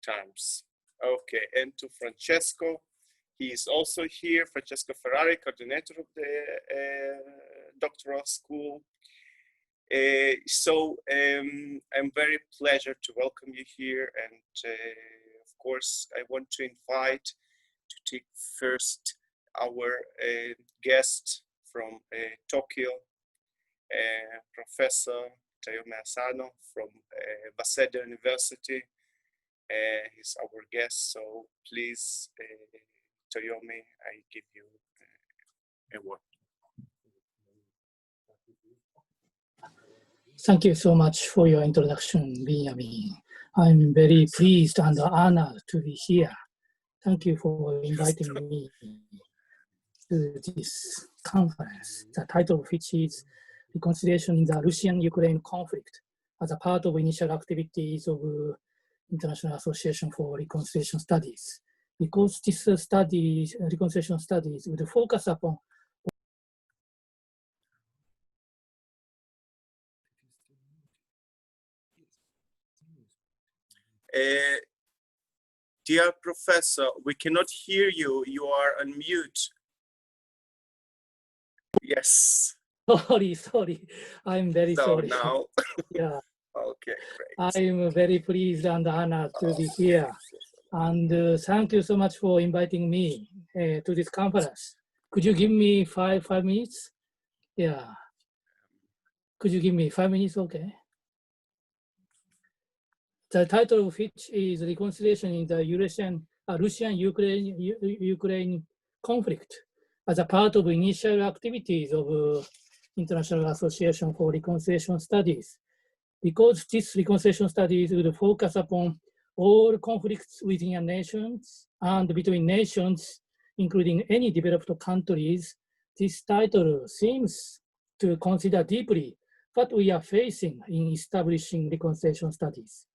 times. Okay, and to Francesco, he is also here, Francesco Ferrari, coordinator of the doctoral school. I'm very pleasure to welcome you here, and of course I want to invite to take first our guest from Tokyo, Professor Toyomi Asano from Waseda University. He's our guest, so please, Toyomi, I give you a word. Thank you so much for your introduction, Benjamin. I'm very pleased and honored to be here. Thank you for inviting me to this conference, the title of which is Reconciliation in the Russian-Ukraine Conflict as a part of initial activities of International Association for Reconciliation Studies. Because this reconciliation studies will focus upon dear professor, we cannot hear you. You are on mute. Yes. Sorry. I'm very sorry. Now. Yeah. Okay, great. I'm very pleased and honored to be here. And thank you so much for inviting me to this conference. Could you give me five minutes? Yeah. Could you give me 5 minutes? Okay. The title of which is Reconciliation in the Russian-Ukraine conflict as a part of initial activities of International Association for Reconciliation Studies. Because this reconciliation studies will focus upon all conflicts within nations and between nations, including any developed countries, this title seems to consider deeply what we are facing in establishing reconciliation studies.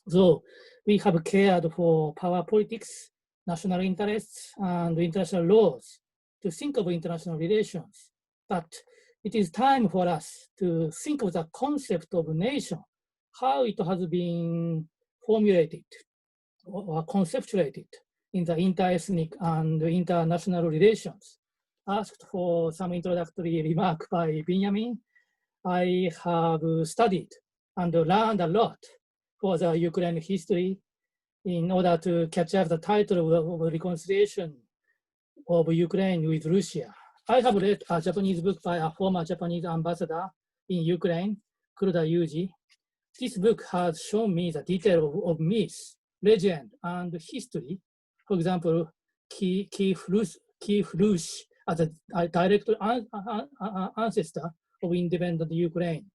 So we have cared for power politics, national interests, and international laws to think of international relations. But it is time for us to think of the concept of nation, how it has been formulated or conceptuated in the inter-ethnic and international relations. Asked for some introductory remark by Benjamin, I have studied and learned a lot for the Ukraine history in order to capture the title of reconciliation of Ukraine with Russia. I have read a Japanese book by a former Japanese ambassador in Ukraine, Kuroda Yuji. This book has shown me the detail of myth, legend, and history. For example, Kiev Rus as a direct ancestor of independent Ukraine,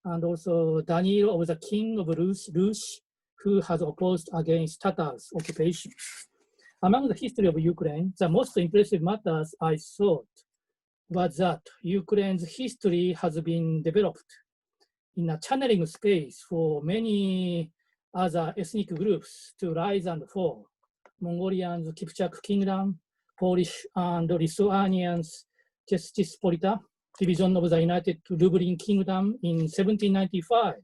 and also Daniel of the king of Rus, who has opposed against Tatars occupation. Among the history of Ukraine, the most impressive matters I thought was that Ukraine's history has been developed in a channeling space for many other ethnic groups to rise and fall. Mongolians, Kipchak Kingdom, Polish and Lithuanians, Gestispolita, division of the United Lublin Kingdom in 1795,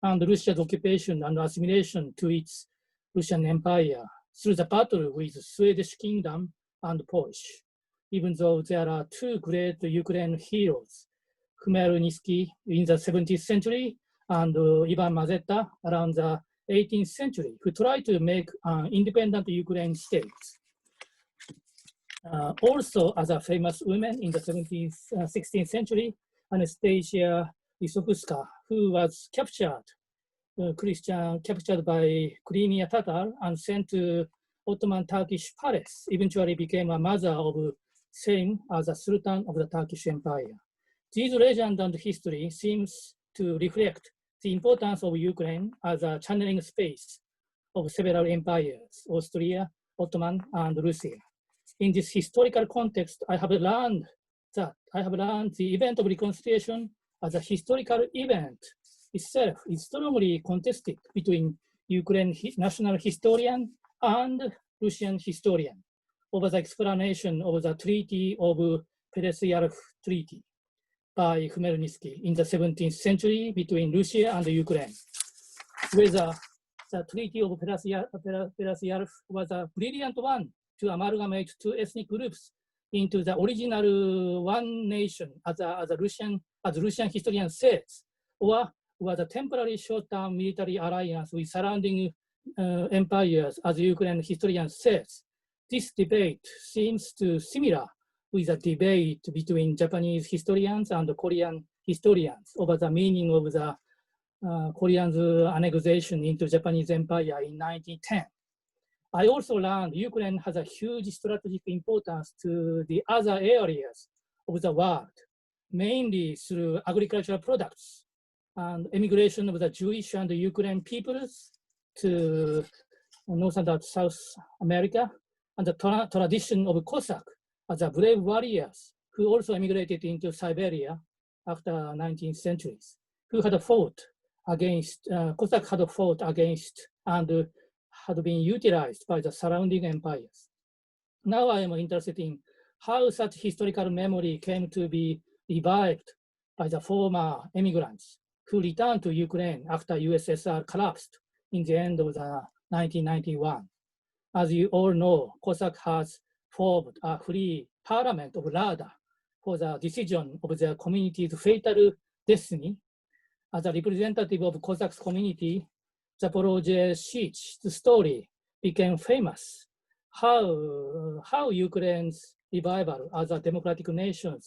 and Russia's occupation and assimilation to its Russian Empire through the battle with Swedish Kingdom and Polish. Even though there are two great Ukrainian heroes, Khmelnytsky in the 17th century and Ivan Mazetta around the 18th century, who tried to make an independent Ukraine state. Also, as a famous woman in the 16th century, Anastasia Lisovska, who was captured by Crimean Tatar and sent to Ottoman Turkish palace, eventually became a mother of same as a Sultan of the Turkish Empire. These legend and history seems to reflect the importance of Ukraine as a channeling space of several empires, Austria, Ottoman, and Russia. In this historical context, I have learned the event of reconciliation as a historical event itself is strongly contested between Ukraine national historian and Russian historian over the explanation of the Treaty of Perestyarov Treaty by Khmelnytsky in the 17th century between Russia and Ukraine. Whether the Treaty of Perasiarf was a brilliant one to amalgamate two ethnic groups into the original one nation, as Russian historian says, or was a temporary short-term military alliance with surrounding empires, as Ukrainian historian says. This debate seems to similar with a debate between Japanese historians and Korean historians over the meaning of the Koreans' annexation into Japanese empire in 1910. I also learned Ukraine has a huge strategic importance to the other areas of the world, mainly through agricultural products and immigration of the Jewish and the Ukrainian peoples to North and South America, and the tradition of Cossack as a brave warriors who also immigrated into Siberia after 19th centuries, who had fought against, Cossack had fought against and had been utilized by the surrounding empires. Now I am interested in how such historical memory came to be revived by the former immigrants who returned to Ukraine after USSR collapsed in the end of the 1991. As you all know, Cossack has formed a free parliament of Rada for the decision of their community's fatal destiny. As a representative of Cossack community, Zaporozhye Siege, the story became famous. How Ukraine's revival as a democratic nation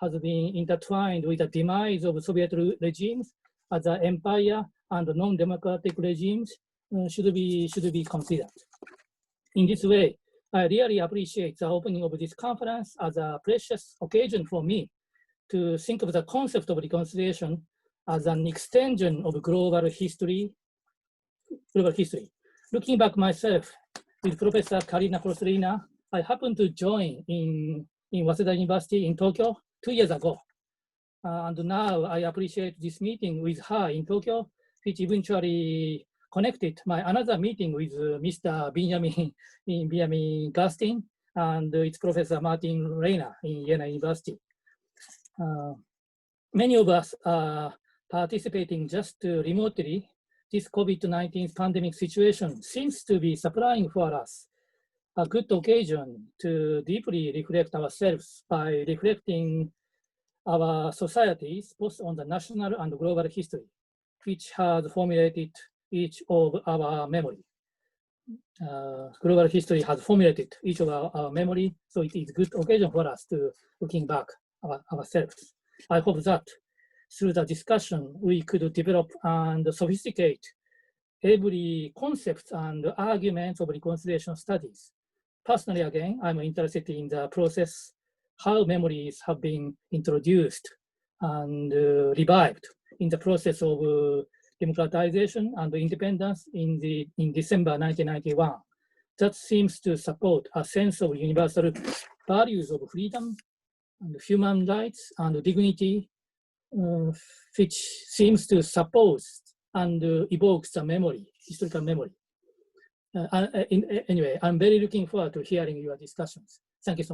has been intertwined with the demise of Soviet regimes as an empire and non-democratic regimes should be considered. In this way, I really appreciate the opening of this conference as a precious occasion for me to think of the concept of reconciliation as an extension of global history. Looking back myself with Professor Karina Koslina, I happened to join in Waseda University in Tokyo 2 years ago. And now I appreciate this meeting with her in Tokyo, which eventually connected my another meeting with Mr. Benjamin Gastin and its Professor Martin Reiner in Jena University. Many of us are participating just remotely. This COVID-19 pandemic situation seems to be supplying for us a good occasion to deeply reflect ourselves by reflecting our societies both on the national and global history, which has formulated each of our memory. Global history has formulated each of our memory, so it is a good occasion for us to looking back ourselves. I hope that through the discussion, we could develop and sophisticate every concept and arguments of reconciliation studies. Personally, again, I'm interested in the process, how memories have been introduced and revived in the process of democratization and independence in December 1991. That seems to support a sense of universal values of freedom and human rights and dignity, which seems to suppose and evokes the memory, historical memory. Anyway, I'm very looking forward to hearing your discussions. Thank you so much.